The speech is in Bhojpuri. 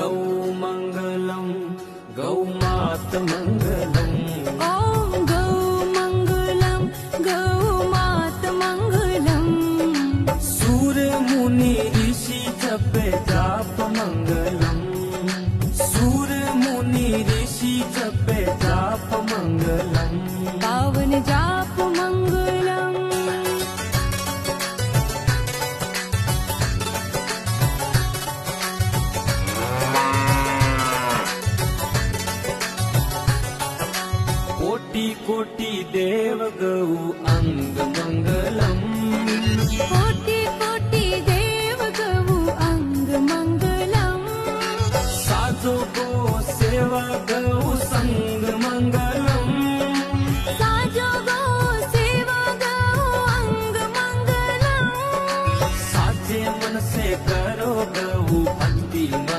गौमङ्गलं गौमातमङ्गलम् ॐ गौमङ्गलं गौमातमङ्गलम् सूरमुनि ऋषि जपे जापमङ्गलम् सूरमुनि ऋषि जपे जापमङ्गलम् पावन जापमङ्गलम् कोटि कोटि देव गौ अङ्गमङ्गलम् कोटि कोटि देव गौ अङ्गमङ्गलम् साजो गो सेवा गौ